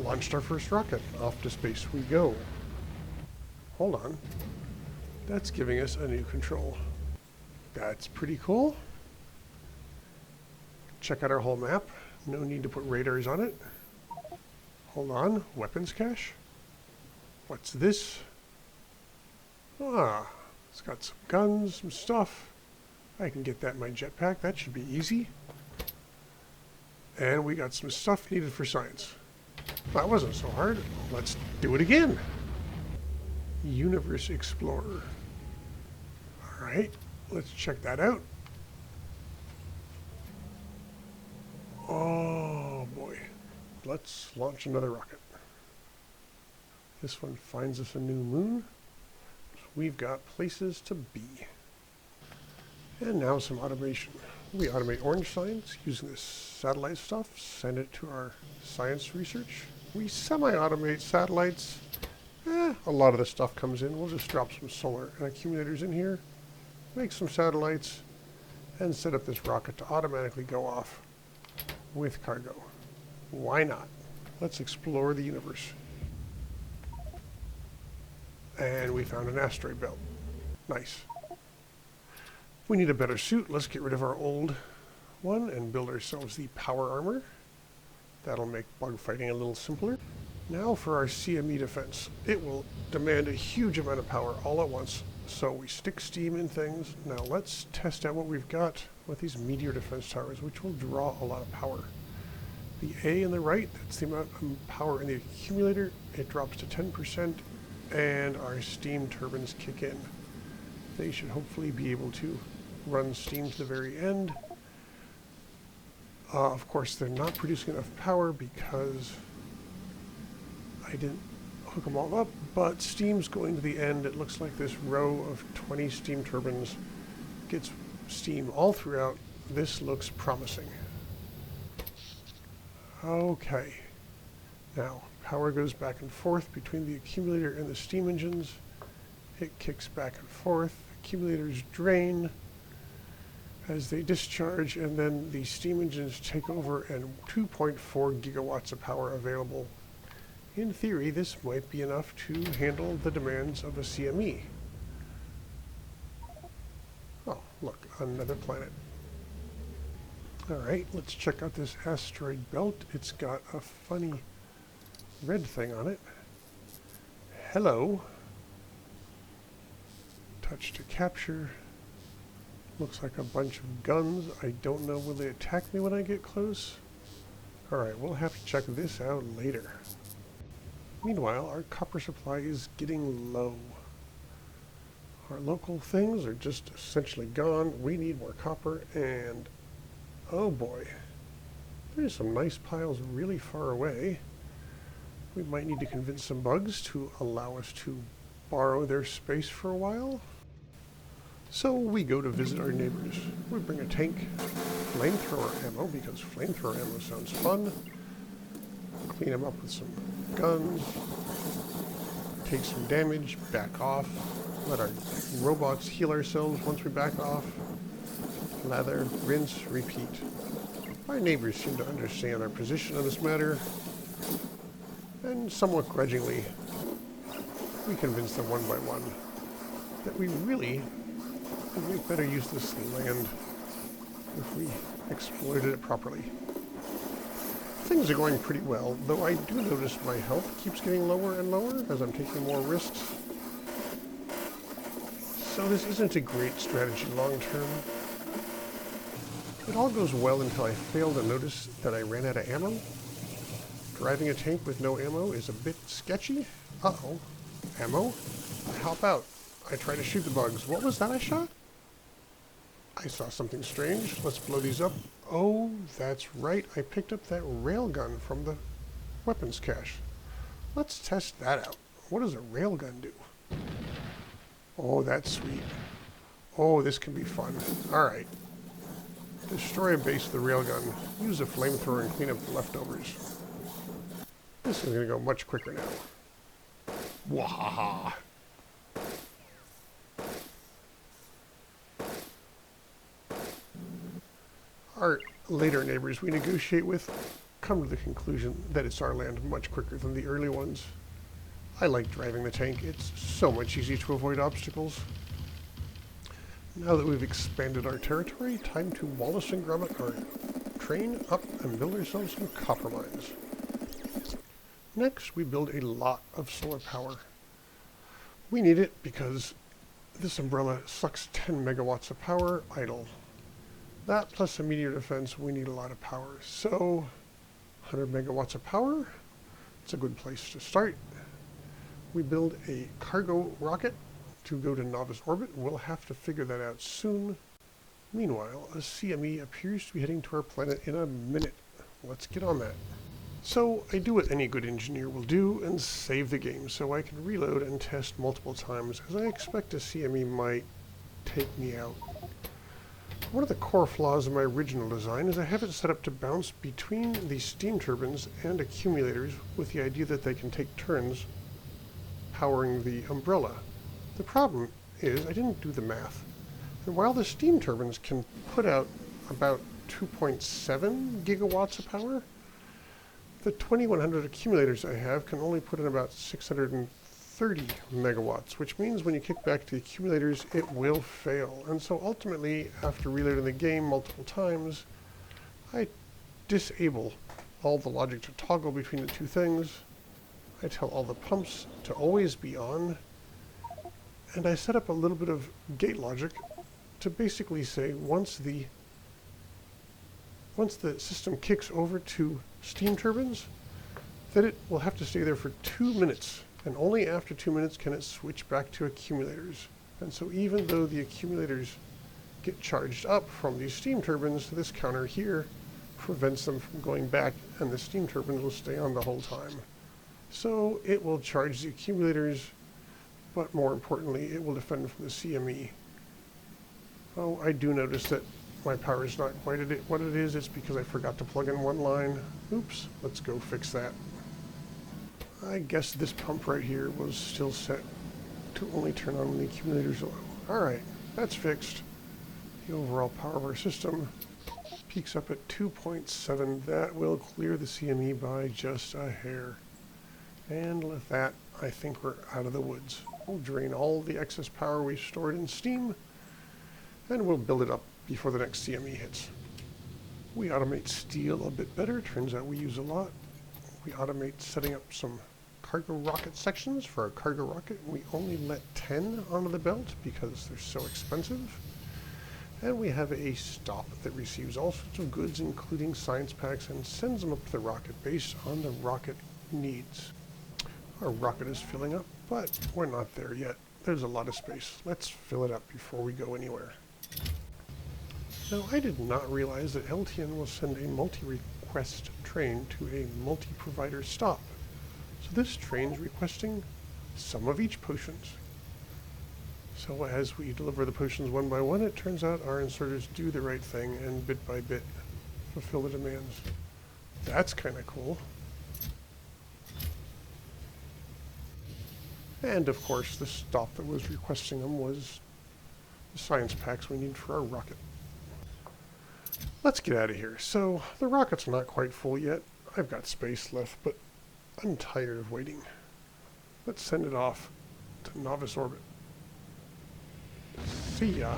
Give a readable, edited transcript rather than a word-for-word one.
Launched our first rocket. Off to space we go. Hold on. That's giving us a new control. That's pretty cool. Check out our whole map. No need to put radars on it. Hold on. Weapons cache. What's this? Ah, it's got some guns, some stuff. I can get that in my jetpack. That should be easy. And we got some stuff needed for science. That wasn't so hard. Let's do it again. Universe Explorer. Alright, let's check that out. Oh boy. Let's launch another rocket. This one finds us a new moon. So we've got places to be. And now some automation. We automate orange science using this satellite stuff, send it to our science research. We semi-automate satellites. A lot of the stuff comes in. We'll just drop some solar and accumulators in here, make some satellites, and set up this rocket to automatically go off with cargo. Why not? Let's explore the universe. And we found an asteroid belt. Nice. We need a better suit. Let's get rid of our old one and build ourselves the power armor. That'll make bug fighting a little simpler. Now for our CME defense. It will demand a huge amount of power all at once, so we stick steam in things. Now let's test out what we've got with these meteor defense towers, which will draw a lot of power. The A in the right, that's the amount of power in the accumulator. It drops to 10%, and our steam turbines kick in. They should hopefully be able to run steam to the very end. Of course, they're not producing enough power because I didn't hook them all up, but steam's going to the end. It looks like this row of 20 steam turbines gets steam all throughout. This looks promising. Okay. Now, power goes back and forth between the accumulator and the steam engines. It kicks back and forth. Accumulators drain as they discharge, and then the steam engines take over, and 2.4 gigawatts of power available. In theory, this might be enough to handle the demands of a CME. Oh, look, another planet. Alright, let's check out this asteroid belt. It's got a funny red thing on it. Hello. Touch to capture. Looks like a bunch of guns. I don't know, will they attack me when I get close? Alright, we'll have to check this out later. Meanwhile, our copper supply is getting low. Our local things are just essentially gone. We need more copper, and oh boy, there's some nice piles really far away. We might need to convince some bugs to allow us to borrow their space for a while. So we go to visit our neighbors. We bring a tank, flamethrower ammo, because flamethrower ammo sounds fun. Clean them up with some guns. Take some damage, back off. Let our robots heal ourselves once we back off. Lather, rinse, repeat. Our neighbors seem to understand our position on this matter, and somewhat grudgingly, we convince them one by one that we really would make better use of this land if we exploited it properly. Things are going pretty well, though I do notice my health keeps getting lower and lower as I'm taking more risks. So this isn't a great strategy long term. It all goes well until I fail to notice that I ran out of ammo. Driving a tank with no ammo is a bit sketchy. Uh-oh. Ammo? I hop out. I try to shoot the bugs. What was that I shot? I saw something strange. Let's blow these up. Oh, that's right. I picked up that railgun from the weapons cache. Let's test that out. What does a railgun do? Oh, that's sweet. Oh, this can be fun. Alright. Destroy a base with the railgun. Use a flamethrower and clean up the leftovers. This is going to go much quicker now. Wahaha! Our later neighbors we negotiate with come to the conclusion that it's our land much quicker than the early ones. I like driving the tank. It's so much easier to avoid obstacles. Now that we've expanded our territory, time to Wallace and Gromit our train up and build ourselves some copper mines. Next, we build a lot of solar power. We need it because this umbrella sucks 10 megawatts of power idle. That plus a meteor defense, we need a lot of power. So, 100 megawatts of power, it's a good place to start. We build a cargo rocket to go to novice orbit. We'll have to figure that out soon. Meanwhile, a CME appears to be heading to our planet in a minute. Let's get on that. So I do what any good engineer will do and save the game so I can reload and test multiple times, as I expect a CME might take me out. One of the core flaws of my original design is I have it set up to bounce between the steam turbines and accumulators with the idea that they can take turns powering the umbrella. The problem is I didn't do the math. And while the steam turbines can put out about 2.7 gigawatts of power, the 2100 accumulators I have can only put in about 630 megawatts, which means when you kick back to the accumulators, it will fail. And so ultimately, after reloading the game multiple times, I disable all the logic to toggle between the two things. I tell all the pumps to always be on, and I set up a little bit of gate logic to basically say once the system kicks over to steam turbines, that it will have to stay there for 2 minutes, and only after 2 minutes can it switch back to accumulators. And so even though the accumulators get charged up from these steam turbines, this counter here prevents them from going back, and the steam turbines will stay on the whole time. So it will charge the accumulators, but more importantly, it will defend from the CME. Oh, I do notice that my power is not quite what it is. It's because I forgot to plug in one line. Oops, let's go fix that. I guess this pump right here was still set to only turn on when the accumulators are low. Alright, that's fixed. The overall power of our system peaks up at 2.7. That will clear the CME by just a hair. And with that, I think we're out of the woods. We'll drain all the excess power we've stored in Steam, and we'll build it up before the next CME hits. We automate steel a bit better. Turns out we use a lot. We automate setting up some cargo rocket sections for our cargo rocket. We only let 10 onto the belt because they're so expensive. And we have a stop that receives all sorts of goods, including science packs, and sends them up to the rocket based on the rocket needs. Our rocket is filling up, but we're not there yet. There's a lot of space. Let's fill it up before we go anywhere. Now, I did not realize that LTN will send a multi-request train to a multi-provider stop. So this train's requesting some of each potions. So as we deliver the potions one by one, it turns out our inserters do the right thing and bit by bit fulfill the demands. That's kind of cool. And of course, the stop that was requesting them was the science packs we need for our rocket. Let's get out of here. So, the rocket's not quite full yet. I've got space left, but I'm tired of waiting. Let's send it off to novice orbit. See ya.